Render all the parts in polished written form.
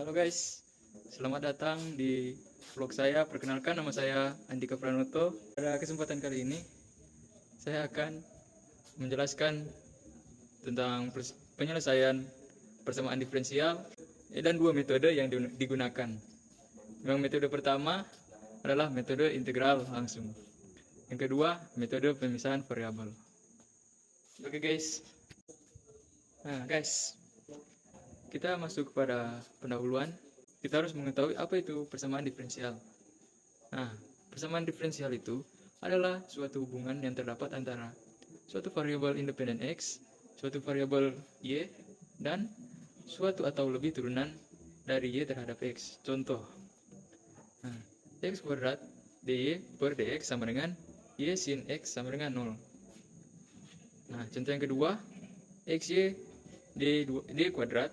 Halo guys, selamat datang di vlog saya. Perkenalkan, nama saya Andika Pranoto. Pada kesempatan kali ini, saya akan menjelaskan tentang penyelesaian persamaan diferensial dan dua metode yang digunakan. Yang metode pertama adalah metode integral langsung. Yang kedua, metode pemisahan variabel. Oke guys. Nah guys, kita masuk kepada pendahuluan. Kita harus mengetahui apa itu persamaan diferensial. Nah, persamaan diferensial itu adalah suatu hubungan yang terdapat antara suatu variabel independen X, suatu variabel Y, dan suatu atau lebih turunan dari Y terhadap X. Contoh, nah, X kuadrat dy per dx sama dengan Y sin X sama dengan 0. Nah, contoh yang kedua, XY d kuadrat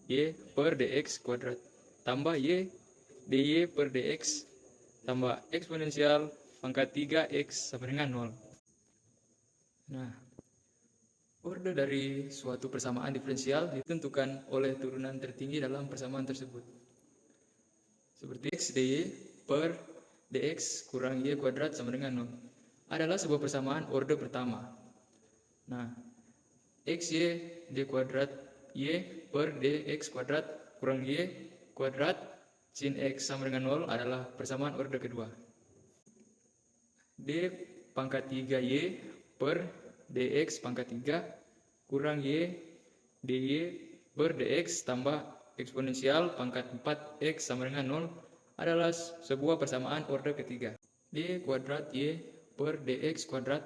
Y per dx kuadrat tambah Y dy per dx tambah eksponensial pangkat 3x sama dengan 0. Nah, orde dari suatu persamaan diferensial ditentukan oleh turunan tertinggi dalam persamaan tersebut. Seperti x dy per dx kurang y kuadrat sama dengan 0 adalah sebuah persamaan orde pertama. Nah, xy d kuadrat y per dx kuadrat kurang y kuadrat sin x sama dengan 0 adalah persamaan orde kedua. D pangkat 3y per dx pangkat 3 kurang y dy per dx tambah eksponensial pangkat 4x sama dengan 0 adalah sebuah persamaan orde ketiga. D kuadrat y per dx kuadrat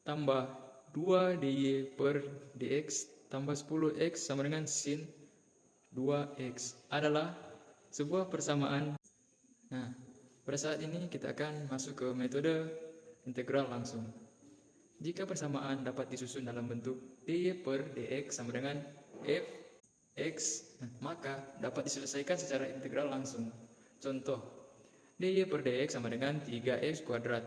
tambah 2 dy per dx tambah 10x sama dengan sin 2x adalah sebuah persamaan. Nah, pada saat ini kita akan masuk ke metode integral langsung. Jika persamaan dapat disusun dalam bentuk dy per dx sama dengan fx, maka dapat diselesaikan secara integral langsung. Contoh, dy per dx sama dengan 3x kuadrat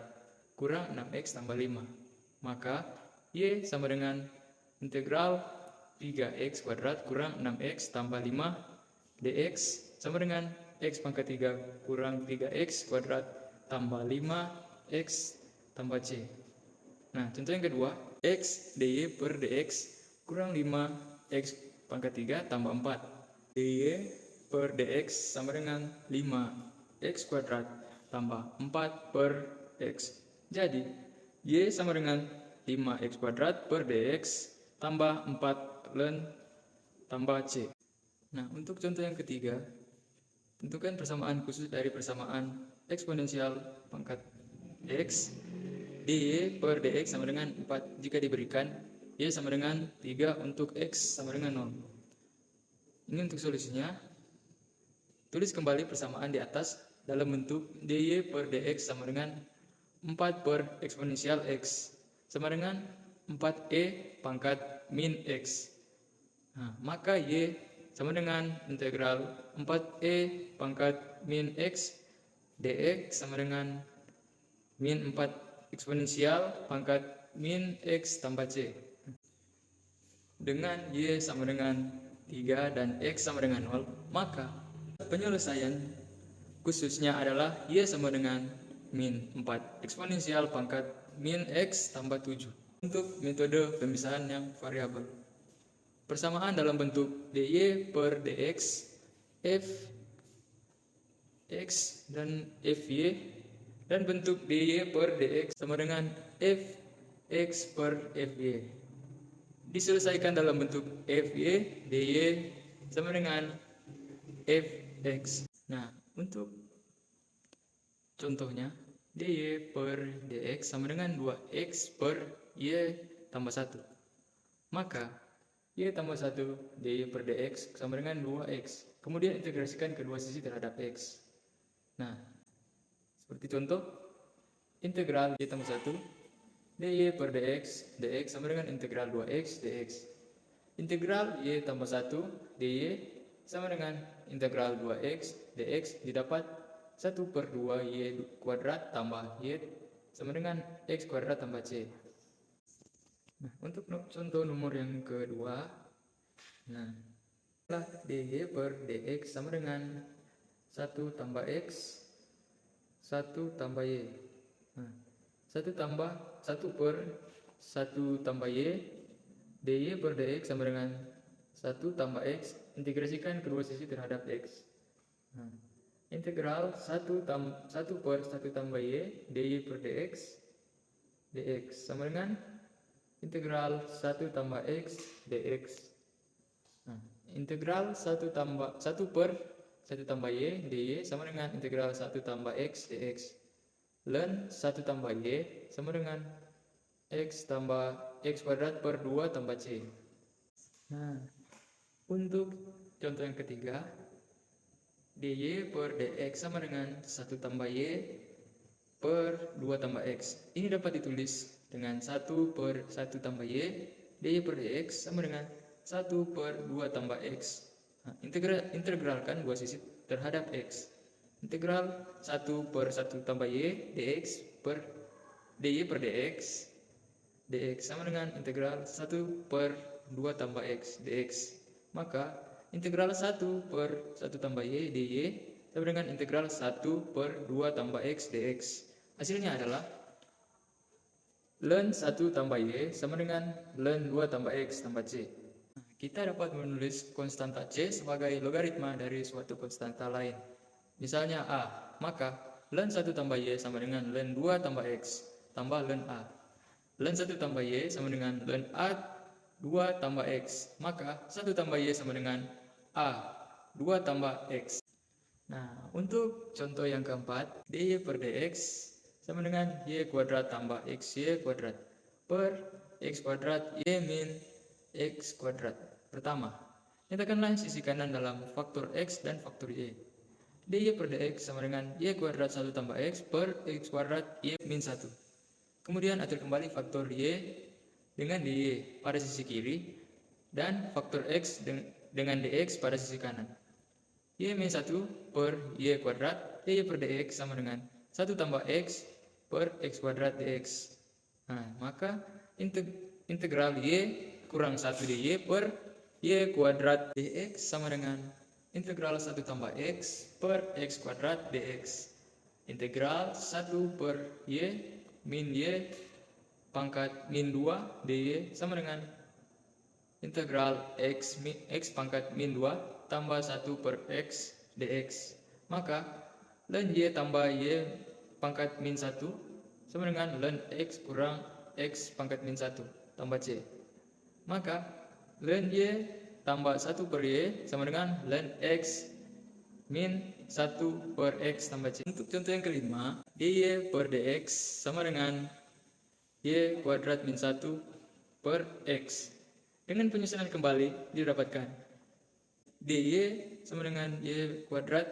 kurang 6x tambah 5. Maka y sama dengan integral 3x kuadrat kurang 6x tambah 5 dx sama dengan x pangkat 3 kurang 3x kuadrat tambah 5x tambah c. Nah, contoh yang kedua, x dy per dx kurang 5x pangkat 3 tambah 4. dy per dx sama dengan 5x kuadrat tambah 4 per x. Jadi, y sama dengan 5x kuadrat per dx tambah 4 ln tambah c. Nah, untuk contoh yang ketiga, tentukan persamaan khusus dari persamaan eksponensial pangkat x dy per dx sama dengan 4 jika diberikan y sama dengan 3 untuk x sama dengan 0. Ini untuk solusinya. Tulis kembali persamaan di atas dalam bentuk dy per dx sama dengan 4 per eksponensial x sama dengan 4e pangkat min x. Nah, maka y sama dengan integral 4e pangkat min x dx sama dengan min 4 eksponensial pangkat min x tambah c. Dengan y sama dengan 3 dan x sama dengan 0, maka penyelesaian khususnya adalah y sama dengan min 4 eksponensial pangkat min x tambah 7. Untuk metode pemisahan yang variabel, persamaan dalam bentuk dy per dx f x dan fy dan bentuk dy per dx sama dengan fx per fy diselesaikan dalam bentuk fy dy sama dengan fx. Nah, untuk contohnya, dy per dx sama dengan 2x per y tambah 1. Maka y tambah 1 dy per dx sama dengan 2x. Kemudian integrasikan kedua sisi terhadap x. Nah, seperti contoh, integral y tambah 1 dy per dx sama dengan integral 2x dx. Integral y tambah 1 dy sama dengan integral 2x dx didapat 1 per 2 y kuadrat tambah y sama dengan x kuadrat tambah c. Nah, untuk contoh nomor yang kedua, nah, dy per dx sama dengan 1 tambah x 1 tambah y. Nah, 1 per 1 tambah y, dy per dx sama dengan 1 tambah x, integrasikan kedua sisi terhadap x. Nah, integral 1 per 1 tambah y, dy per dx sama dengan integral 1 tambah x dx. Nah, integral 1 per 1 tambah y dy sama dengan integral 1 tambah x dx. Ln 1 tambah y sama dengan x tambah x kuadrat per 2 tambah c. Nah, untuk contoh yang ketiga, dy per dx sama dengan 1 tambah y per 2 tambah x. Ini dapat ditulis dengan 1 per 1 tambah y, dy per dx sama dengan 1 per 2 tambah x. Nah, integralkan dua sisi terhadap x. Integral 1 per 1 tambah y dx per dy per dx sama dengan integral 1 per 2 tambah x dx. Maka integral 1 per 1 tambah y dy sama dengan integral 1 per 2 tambah x dx. Hasilnya adalah ln 1 tambah y sama dengan ln 2 tambah x tambah c. Kita dapat menulis konstanta c sebagai logaritma dari suatu konstanta lain. Misalnya a, maka ln 1 tambah y sama dengan ln 2 tambah x tambah ln a. Ln 1 tambah y sama dengan ln a 2 tambah x, maka 1 tambah y sama dengan a 2 tambah x. Nah, untuk contoh yang keempat, dy per dx sama dengan y kuadrat tambah xy kuadrat per x kuadrat y min x kuadrat. Pertama, nyatakanlah sisi kanan dalam faktor x dan faktor y. Dy per dx sama dengan y kuadrat 1 tambah x per x kuadrat y min 1. Kemudian atur kembali faktor y dengan dy pada sisi kiri dan faktor x dengan dx pada sisi kanan. Y min 1 per y kuadrat, dy per dx sama dengan 1 tambah x per x kuadrat dx. Nah, maka integral y kurang 1 dy per y kuadrat dx sama dengan integral 1 tambah x per x kuadrat dx. Integral 1 per y min y pangkat min 2 dy sama dengan integral x pangkat min 2 tambah 1 per x dx. Maka ln y tambah y pangkat min 1 sama dengan ln x kurang x pangkat min 1 tambah c. Maka ln y tambah 1 per y sama dengan ln x min 1 per x tambah c. Untuk contoh yang kelima, dy per dx sama dengan y kuadrat min 1 per x. Dengan penyusunan kembali didapatkan dy sama dengan y kuadrat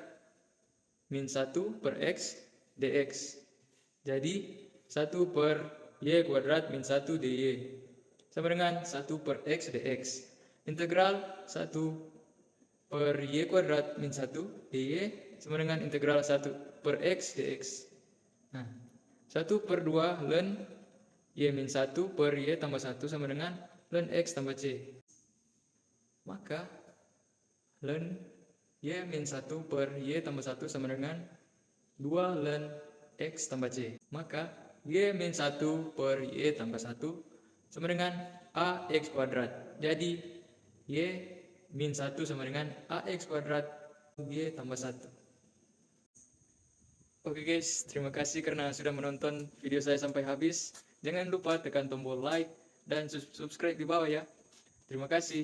min 1 per x dx. Jadi 1 per y kuadrat min 1 dy sama dengan 1 per x dx. Integral 1 per y kuadrat min 1 dy sama dengan integral 1 per x dx. Nah, 1 per 2 ln y min 1 per y tambah 1 sama dengan ln x tambah c. Maka ln y min 1 per y tambah 1 sama dengan 2 ln x tambah c. Maka y min 1 per y tambah 1 sama dengan ax kuadrat. Jadi y min 1 sama dengan ax kuadrat y tambah 1. Oke guys, terima kasih karena sudah menonton video saya sampai habis. Jangan lupa tekan tombol like dan subscribe di bawah ya. Terima kasih.